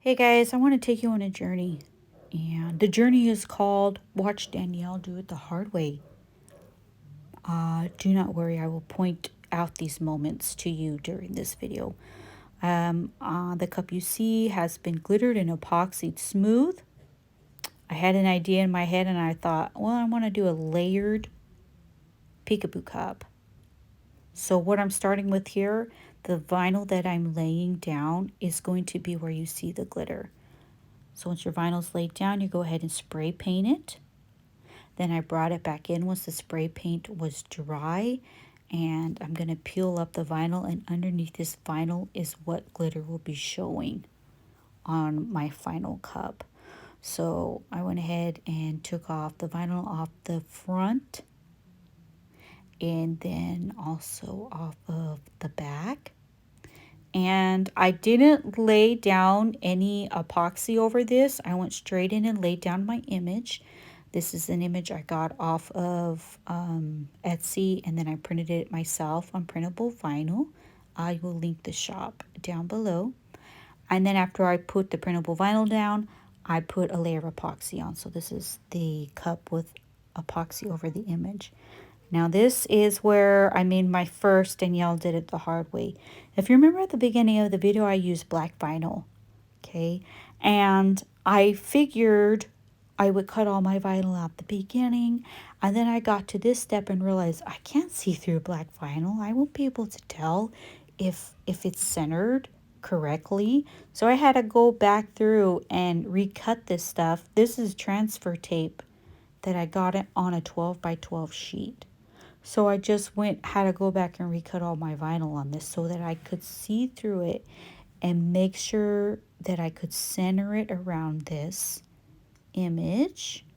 Hey guys, I want to take you on a journey. And the journey is called Watch Danielle Do It the Hard Way. Do not worry, I will point out these moments to you during this video. The cup you see has been glittered and epoxied smooth. I had an idea in my head and I thought, well, I want to do a layered peekaboo cup. So what I'm starting with here, the vinyl that I'm laying down is going to be where you see the glitter. So once your vinyl's laid down, you go ahead and spray paint it. Then I brought it back in once the spray paint was dry, and I'm going to peel up the vinyl, and underneath this vinyl is what glitter will be showing on my final cup. So I went ahead and took off the vinyl off the front and then also off of the back. And I didn't lay down any epoxy over this. I went straight in and laid down my image. This is an image I got off of Etsy, and then I printed it myself on printable vinyl. I will link the shop down below. And then after I put the printable vinyl down, I put a layer of epoxy on. So this is the cup with epoxy over the image. Now this is where I made my first Danielle Did It the Hard Way. If you remember at the beginning of the video, I used black vinyl, okay? And I figured I would cut all my vinyl out the beginning, and then I got to this step and realized I can't see through black vinyl. I won't be able to tell if it's centered correctly. So I had to go back through and recut this stuff. This is transfer tape that I got it on a 12 by 12 sheet. So I just had to go back and recut all my vinyl on this so that I could see through it and make sure that I could center it around this image,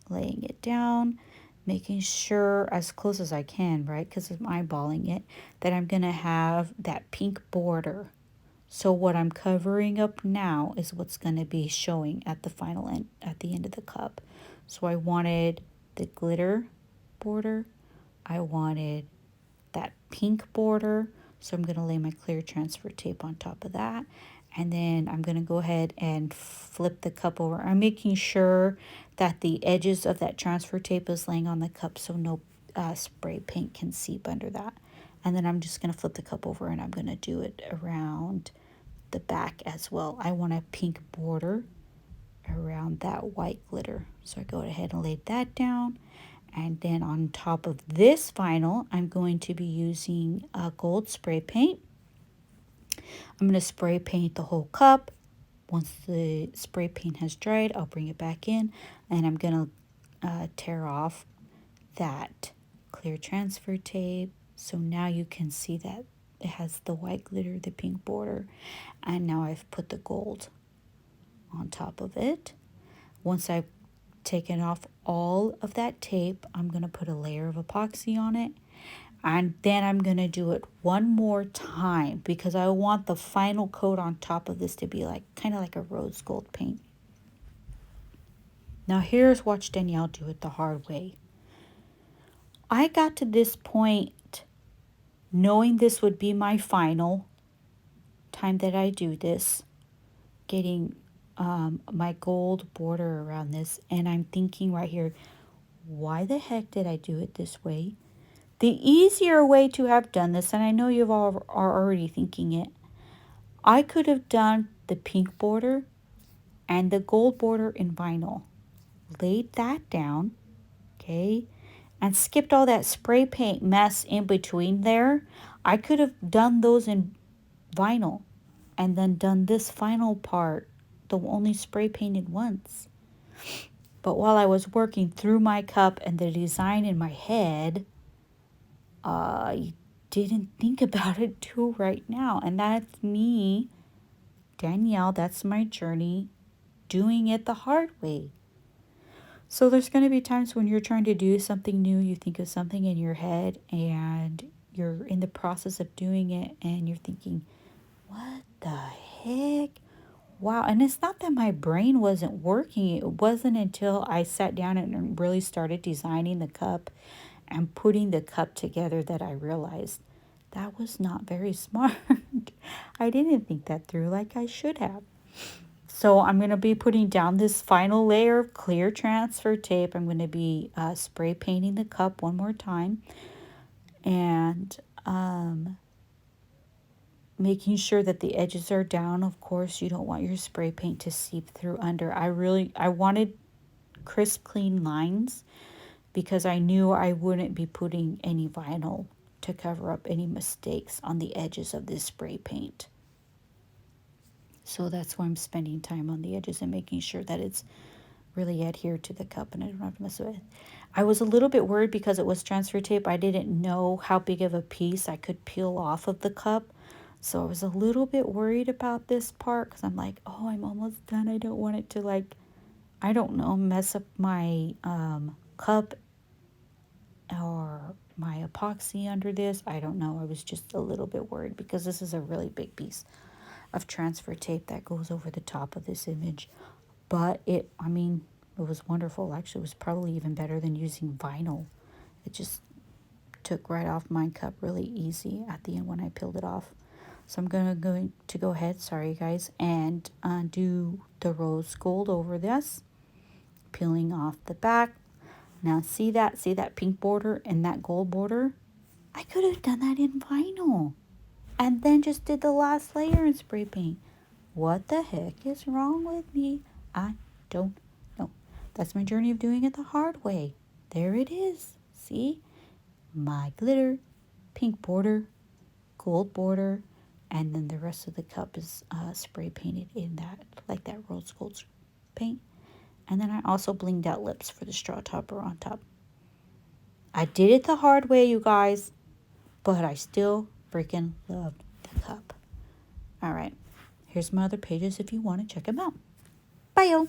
laying it down, making sure as close as I can, right? Because I'm eyeballing it, that I'm going to have that pink border. So what I'm covering up now is what's going to be showing at the final end, at the end of the cup. So I wanted the glitter border. I wanted that pink border, so I'm going to lay my clear transfer tape on top of that, and then I'm going to go ahead and flip the cup over. I'm making sure that the edges of that transfer tape is laying on the cup so no spray paint can seep under that. And then I'm just going to flip the cup over and I'm going to do it around the back as well. I want a pink border around that white glitter, so I go ahead and lay that down. And then on top of this vinyl, I'm going to be using a gold spray paint. I'm going to spray paint the whole cup. Once the spray paint has dried, I'll bring it back in, and I'm going to tear off that clear transfer tape. So now you can see that it has the white glitter, the pink border, and now I've put the gold on top of it. Once I've taken off all of that tape, I'm going to put a layer of epoxy on it, and then I'm going to do it one more time because I want the final coat on top of this to be like kind of like a rose gold paint. Now here's Watch Danielle Do It the Hard Way. I got to this point knowing this would be my final time that I do this, getting my gold border around this, and I'm thinking right here, why the heck did I do it this way? The easier way to have done this, and I know you all are already thinking it, I could have done the pink border and the gold border in vinyl, laid that down, okay, and skipped all that spray paint mess in between there. I could have done those in vinyl and then done this final part, the only spray painted once. But while I was working through my cup and the design in my head, I didn't think about it till right now. And that's me, Danielle, that's my journey, doing it the hard way. So there's going to be times when you're trying to do something new, you think of something in your head and you're in the process of doing it and you're thinking, what the heck? Wow. And it's not that my brain wasn't working. It wasn't until I sat down and really started designing the cup and putting the cup together that I realized that was not very smart. I didn't think that through like I should have. So I'm going to be putting down this final layer of clear transfer tape. I'm going to be spray painting the cup one more time. And making sure that the edges are down. Of course, you don't want your spray paint to seep through under. I wanted crisp, clean lines because I knew I wouldn't be putting any vinyl to cover up any mistakes on the edges of this spray paint. So that's why I'm spending time on the edges and making sure that it's really adhered to the cup and I don't have to mess with it. I was a little bit worried because it was transfer tape. I didn't know how big of a piece I could peel off of the cup. So I was a little bit worried about this part because I'm like, oh, I'm almost done. I don't want it to, like, I don't know, mess up my cup or my epoxy under this. I don't know. I was just a little bit worried because this is a really big piece of transfer tape that goes over the top of this image. But it was wonderful. Actually, it was probably even better than using vinyl. It just took right off my cup really easy at the end when I peeled it off. So I'm going to go ahead, sorry guys, and do the rose gold over this, peeling off the back. Now see that pink border and that gold border? I could have done that in vinyl and then just did the last layer in spray paint. What the heck is wrong with me? I don't know. That's my journey of doing it the hard way. There it is. See? My glitter, pink border, gold border, and then the rest of the cup is spray painted in that, like that rose gold paint. And then I also blinged out lips for the straw topper on top. I did it the hard way, you guys, but I still freaking loved the cup. All right, here's my other pages if you want to check them out. Bye, yo.